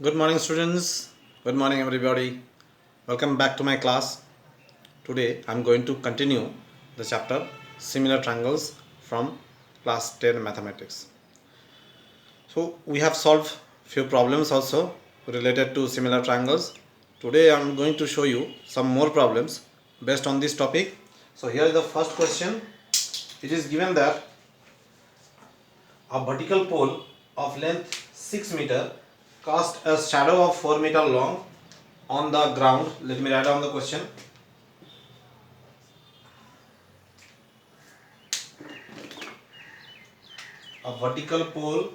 Good morning, students. Good morning, everybody. Welcome back to my class. Today, I'm going to continue the chapter Similar Triangles from class 10 Mathematics. So, we have solved few problems also related to similar triangles. Today, I'm going to show you some more problems based on this topic. So, here is the first question. It is given that a vertical pole of length 6 meter cast a shadow of 4 meter long on the ground. Let me write down the question. A vertical pole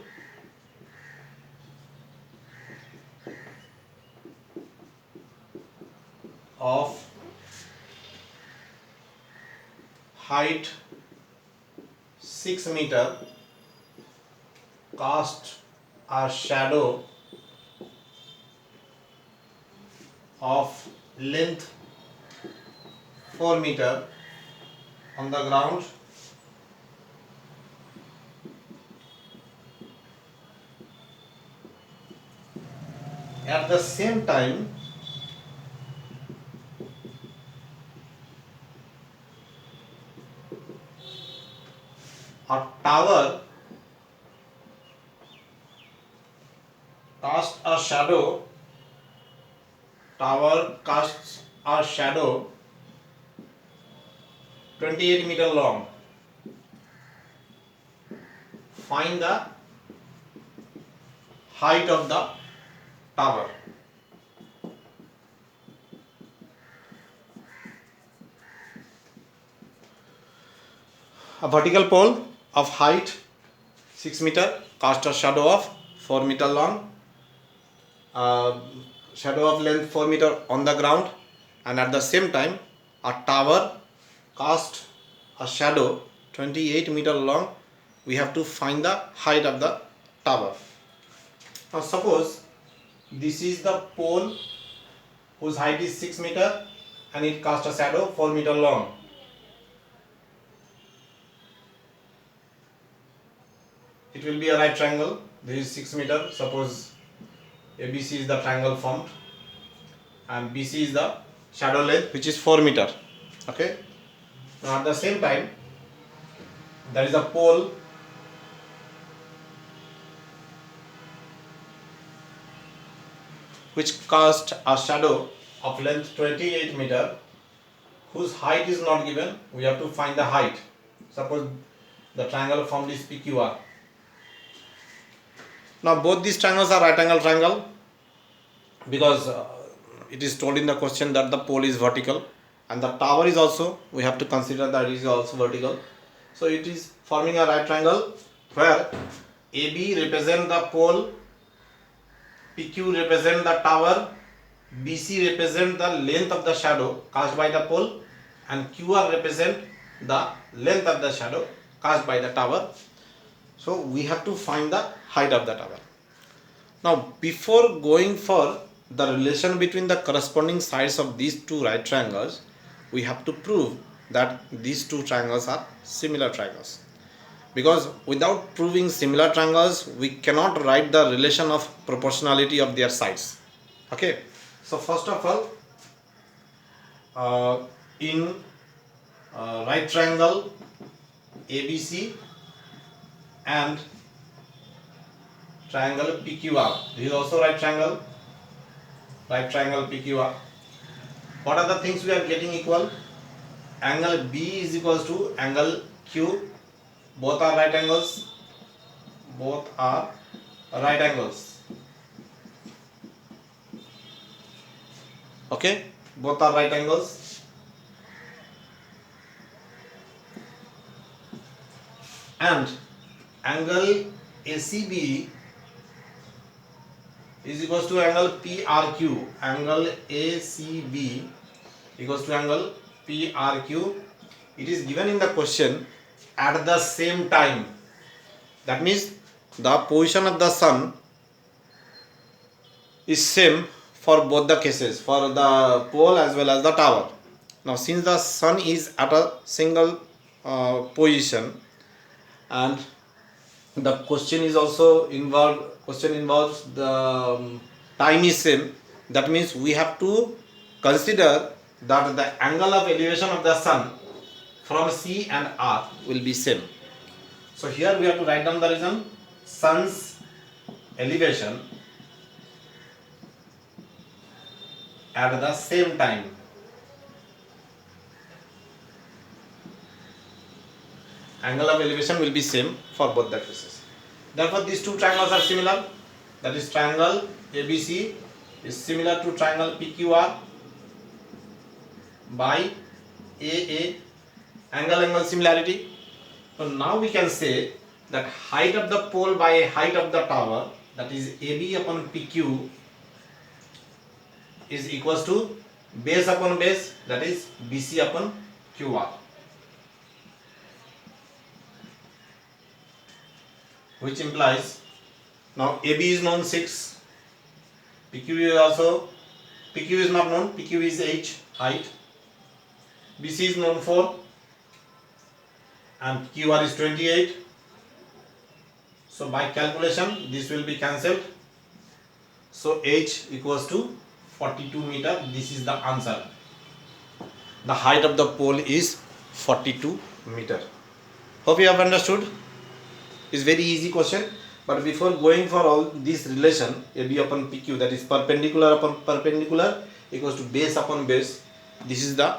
of height 6 meter cast a shadow of length 4 meter on the ground at the same time a tower cast a shadow casts a shadow 28-meter long. Find the height of the tower. A vertical pole of height 6 meter cast a shadow of 4 meter long, shadow of length 4 meter on the ground, and at the same time a tower cast a shadow 28-meter long. We have to find the height of the tower. Now suppose this is the pole whose height is 6 meter and it casts a shadow 4 meter long. It will be a right triangle. This is 6 meter. Suppose ABC is the triangle formed and BC is the shadow length, which is 4 meter. Okay. Now at the same time there is a pole which casts a shadow of length 28 meter whose height is not given. We have to find the height. Suppose the triangle formed is PQR. Now both these triangles are right angle triangle because it is told in the question that the pole is vertical and the tower is also, we have to consider that it is also vertical. So it is forming a right triangle where AB represent the pole, PQ represent the tower, BC represent the length of the shadow cast by the pole, and QR represent the length of the shadow cast by the tower. So we have to find the height of the tower. Now before going for the relation between the corresponding sides of these two right triangles, we have to prove that these two triangles are similar triangles. Because without proving similar triangles, we cannot write the relation of proportionality of their sides. Okay. So first of all, in right triangle ABC and triangle PQR, this is also right triangle PQR. What are the things we are getting equal? Angle B is equals to angle Q. Both are right angles. Okay, both are right angles. And angle ACB is equals to angle PRQ. Angle ACB equals to angle PRQ. It is given in the question at the same time. That means the position of the sun is same for both the cases, for the pole as well as the tower. Now since the sun is at a single position and the question involves the time is same, that means we have to consider that the angle of elevation of the sun from C and R will be same. So here we have to write down the reason: sun's elevation at the same time. Angle of elevation will be same for both the cases. Therefore, these two triangles are similar. That is, triangle ABC is similar to triangle PQR by AA, angle similarity. So now we can say that height of the pole by height of the tower, that is AB upon PQ, is equals to base upon base, that is BC upon QR, which implies now AB is known 6, PQ is also, PQ is not known, PQ is H, height, BC is known 4, and QR is 28. So by calculation this will be cancelled. So H equals to 42 meter. This is the answer. The height of the pole is 42 meter. Hope you have understood. It's very easy question. But before going for all this relation, AB upon PQ, that is perpendicular upon perpendicular equals to base upon base, this is the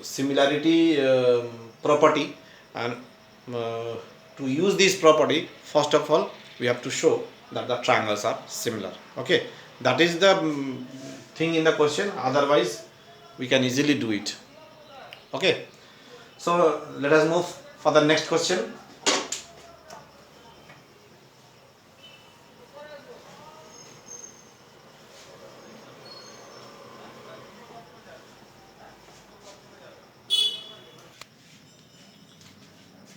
similarity property, and to use this property, first of all we have to show that the triangles are similar. Okay, that is the thing in the question, otherwise we can easily do it. Okay, so let us move for the next question.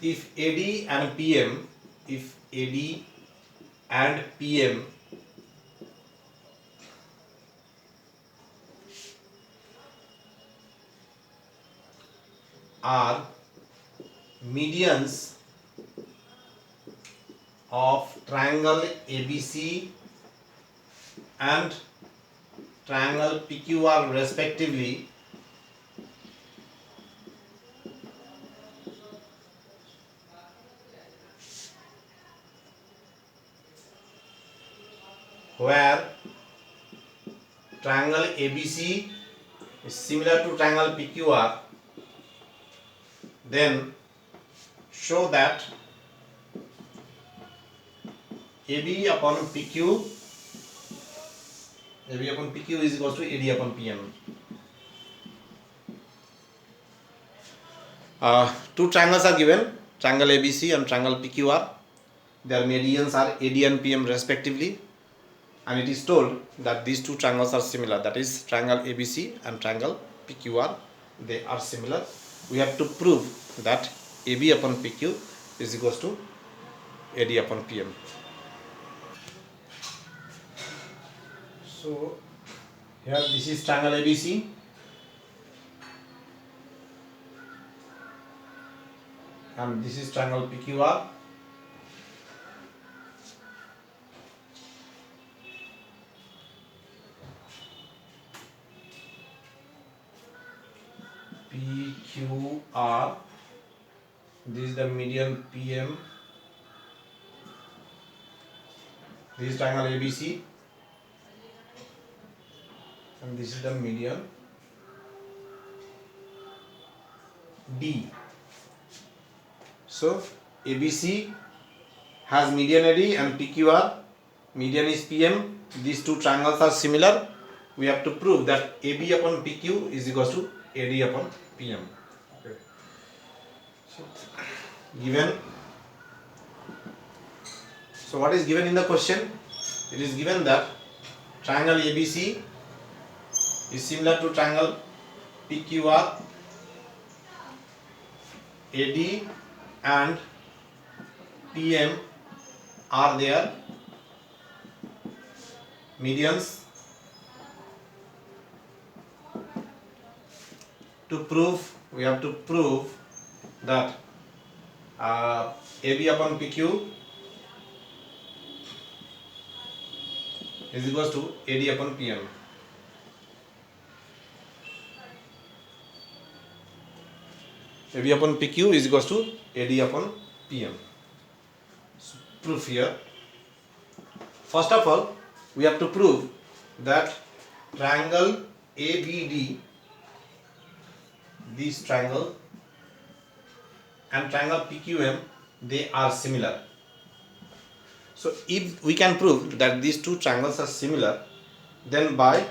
If AD and PM, if AD and PM are medians of triangle ABC and triangle PQR respectively, where triangle ABC is similar to triangle PQR, then show that AB upon PQ is equals to AD upon PM. Two triangles are given, triangle ABC and triangle PQR. Their medians are AD and PM respectively, and it is told that these two triangles are similar, that is triangle ABC and triangle PQR, they are similar. We have to prove that AB upon PQ is equals to AD upon PM. So here this is triangle ABC, and this is triangle PQR. PQR, this is the median PM, this is triangle ABC, and this is the median D. So ABC has median AD and PQR, median is PM. These two triangles are similar. We have to prove that AB upon PQ is equals to AD upon PM. Okay. So given. So what is given in the question? It is given that triangle ABC is similar to triangle PQR, AD and PM are their medians. To prove, we have to prove that AB upon PQ is equals to AD upon PM. AB upon PQ is equals to AD upon PM. So proof here. First of all, we have to prove that triangle ABD, this triangle, and triangle PQM, they are similar. So if we can prove that these two triangles are similar, then by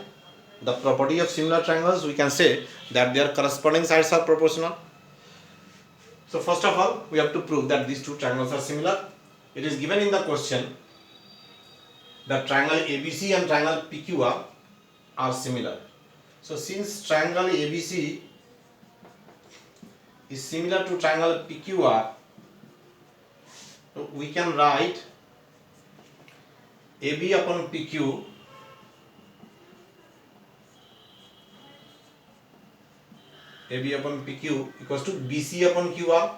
the property of similar triangles we can say that their corresponding sides are proportional. So first of all, we have to prove that these two triangles are similar. It is given in the question that triangle ABC and triangle PQR are similar. So since triangle ABC is similar to triangle PQR, we can write AB upon PQ equals to BC upon QR,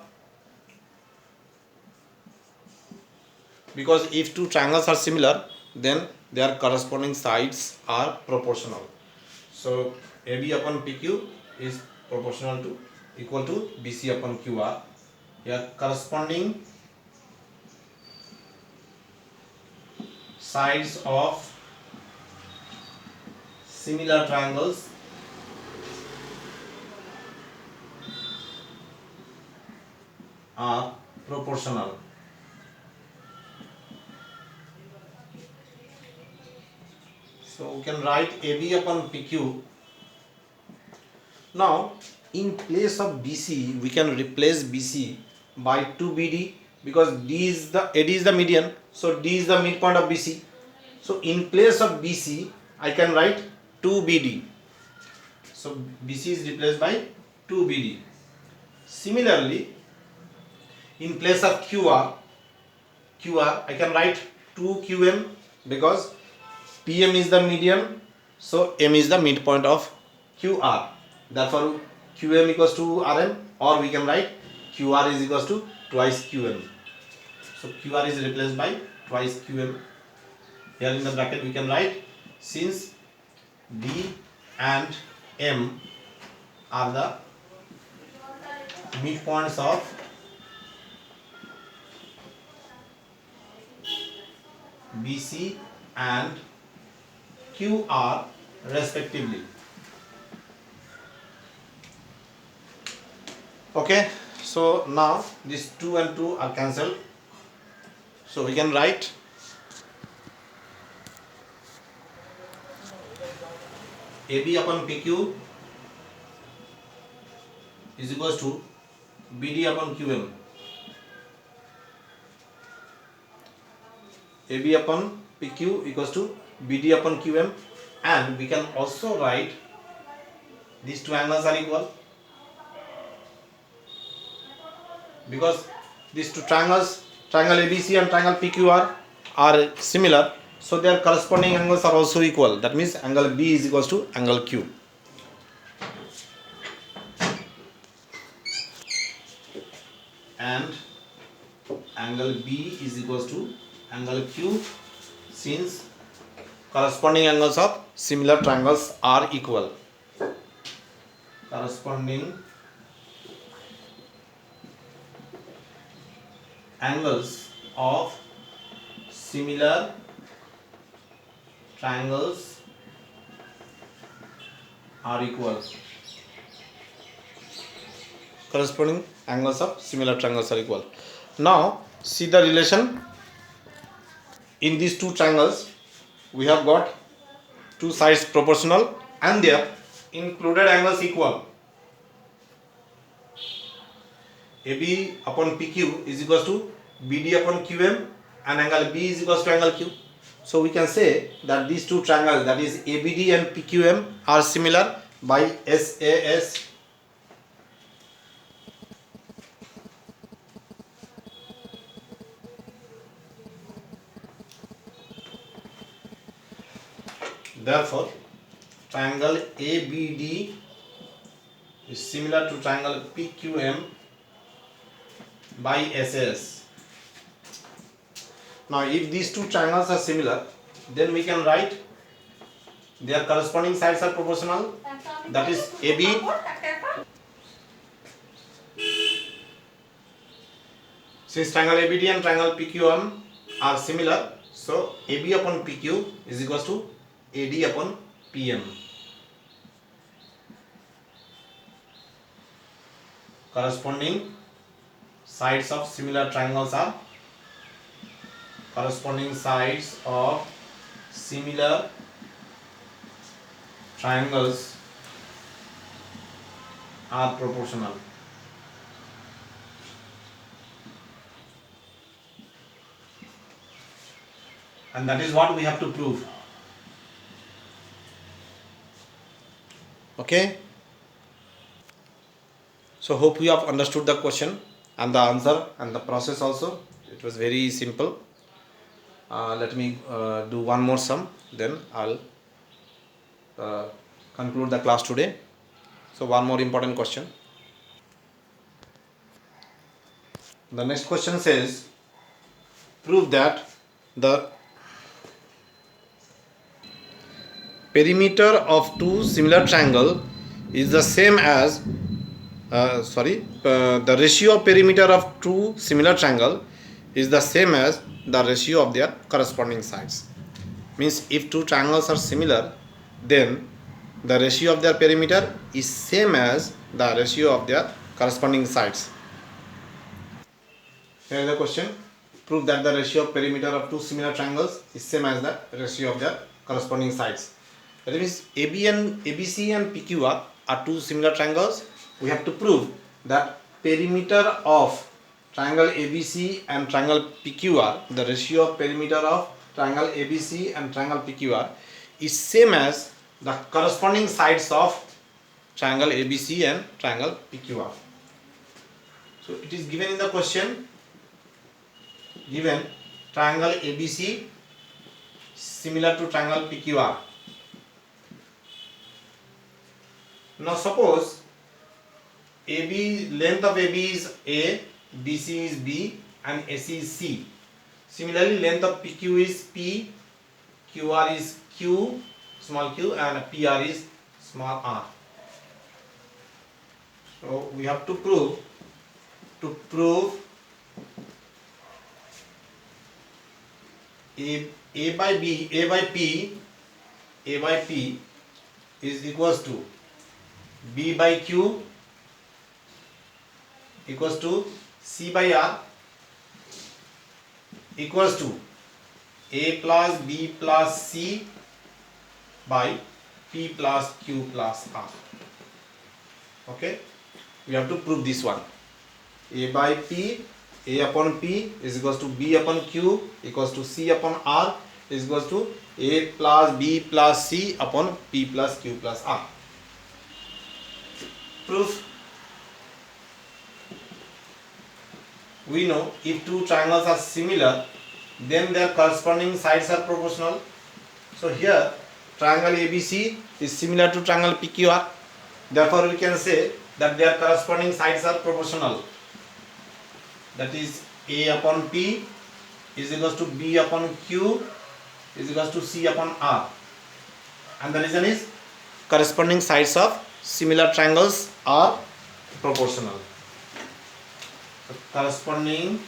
because if two triangles are similar, then their corresponding sides are proportional. So AB upon PQ is proportional to equal to BC upon QR. Here corresponding sides of similar triangles are proportional. So we can write AB upon PQ. Now in place of BC, we can replace BC by 2BD, because AD is the median, so D is the midpoint of BC. So in place of BC, I can write 2BD. So BC is replaced by 2BD. Similarly, in place of QR, I can write 2QM, because PM is the median, so M is the midpoint of QR. Therefore, QM equals to RM, or we can write QR is equals to twice QM. So QR is replaced by twice QM. Here in the bracket we can write, since D and M are the midpoints of BC and QR respectively. Okay, so now these 2 and 2 are cancelled. So we can write AB upon PQ is equals to BD upon QM. AB upon PQ equals to BD upon QM, and we can also write these two angles are equal, because these two triangles, triangle ABC and triangle PQR, are similar, so their corresponding angles are also equal. That means angle B is equals to angle Q. And angle B is equals to angle Q, since corresponding angles of similar triangles are equal. Corresponding angles of similar triangles are equal. Corresponding angles of similar triangles are equal. Now see the relation in these two triangles. We have got two sides proportional and their included angles equal. AB upon PQ is equals to BD upon QM, and angle B is equals to angle Q. So we can say that these two triangles, that is ABD and PQM, are similar by SAS. Therefore, triangle ABD is similar to triangle PQM by SAS. Now if these two triangles are similar, then we can write their corresponding sides are proportional. That is AB. Since triangle ABD and triangle PQM are similar, so AB upon PQ is equals to AD upon PM. Corresponding sides of similar triangles are proportional. And that is what we have to prove. Okay. So hope you have understood the question and the answer and the process also. It was very simple. Let me do one more sum, then I'll conclude the class today. So one more important question. The next question says, prove that the perimeter of two similar triangle is the same as the ratio of perimeter of two similar triangle is the same as the ratio of their corresponding sides. Means if two triangles are similar, then the ratio of their perimeter is same as the ratio of their corresponding sides. Here is the question. Prove that the ratio of perimeter of two similar triangles is same as the ratio of their corresponding sides. That means ABC and PQR are two similar triangles. We have to prove that perimeter of triangle ABC and triangle PQR, the ratio of perimeter of triangle ABC and triangle PQR is same as the corresponding sides of triangle ABC and triangle PQR. So it is given in the question, given triangle ABC similar to triangle PQR. Now suppose AB, length of AB is A, BC is B and AC is C. Similarly, length of PQ is P, QR is Q, small q, and PR is small r. So we have to prove A by P is equals to B by Q equals to C by R equals to A plus B plus C by P plus Q plus R. Okay, we have to prove this one. A by P, A upon P is equals to B upon Q equals to C upon R is equals to A plus B plus C upon P plus Q plus R. Proof. We know if two triangles are similar, then their corresponding sides are proportional. So here triangle ABC is similar to triangle PQR. Therefore we can say that their corresponding sides are proportional. That is A upon P is equals to B upon Q is equals to C upon R. And the reason is corresponding sides of similar triangles are proportional. So corresponding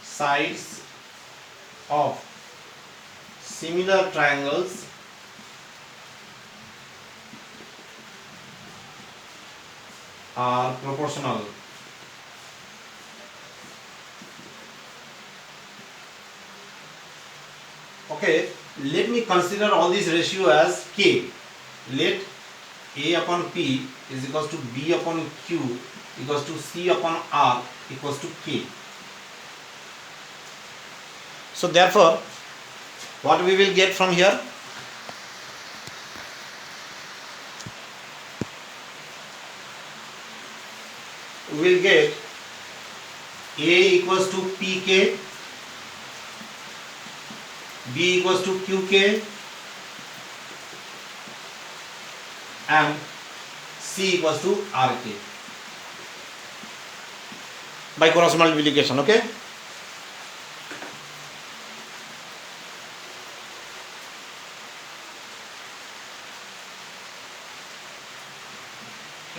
sides of similar triangles are proportional. Okay, let me consider all these ratio as K. Let A upon P is equals to B upon Q equals to C upon R equals to K. So therefore, what we will get from here? We will get A equals to PK, B equals to QK and C equals to RK by cross multiplication. Okay.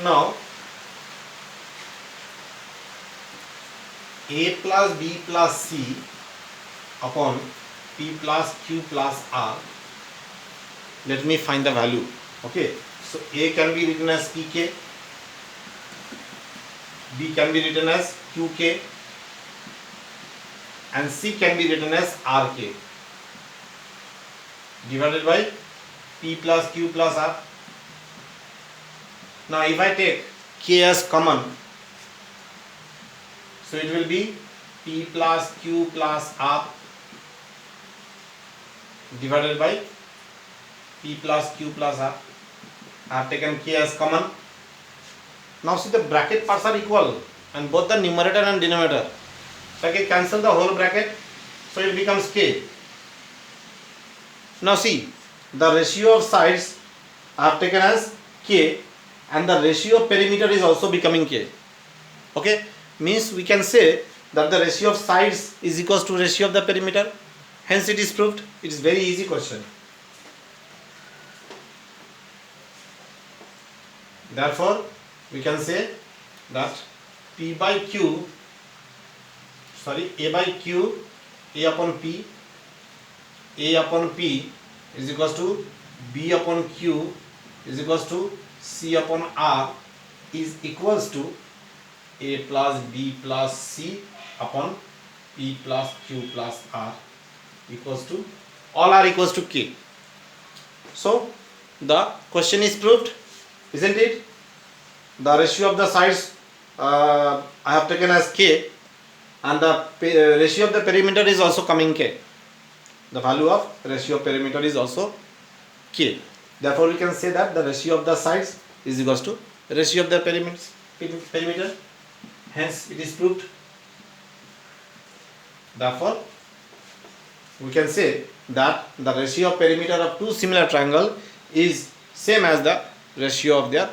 Now A plus B plus C upon P plus Q plus R. Let me find the value. Okay, so A can be written as PK, B can be written as QK, and C can be written as RK divided by P plus Q plus R. Now if I take K as common, so it will be P plus Q plus R divided by P plus Q plus R. I have taken K as common. Now see, the bracket parts are equal and both the numerator and denominator. So I can cancel the whole bracket, so it becomes K. Now see, the ratio of sides I have taken as K and the ratio of perimeter is also becoming K. Okay, means we can say that the ratio of sides is equals to ratio of the perimeter. Hence it is proved. It is very easy question. Therefore we can say that A by Q A upon P, A upon P is equals to B upon Q is equals to C upon R is equals to A plus B plus C upon P plus Q plus R equals to, all are equals to K. So the question is proved, isn't it? The ratio of the sides I have taken as K, and the ratio of the perimeter is also coming K. The value of ratio of perimeter is also K. Therefore we can say that the ratio of the sides is equals to ratio of the perimeter. Hence it is proved. Therefore we can say that the ratio of perimeter of two similar triangles is same as the ratio of their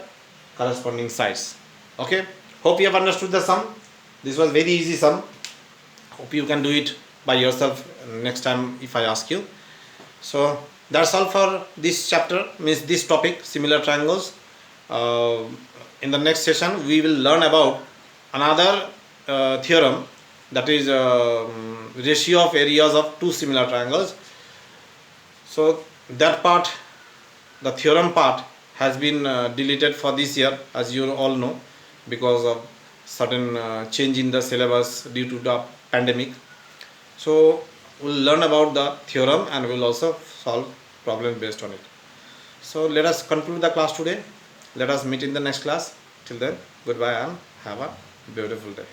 corresponding sides. Okay, hope you have understood the sum. This was very easy sum. Hope you can do it by yourself next time if I ask you. So that's all for this chapter, means this topic, similar triangles. In the next session we will learn about another theorem, that is ratio of areas of two similar triangles. So that part, the theorem part, has been deleted for this year, as you all know, because of certain change in the syllabus due to the pandemic. So we'll learn about the theorem and we'll also solve problems based on it. So let us conclude the class today. Let us meet in the next class. Till then, goodbye and have a beautiful day.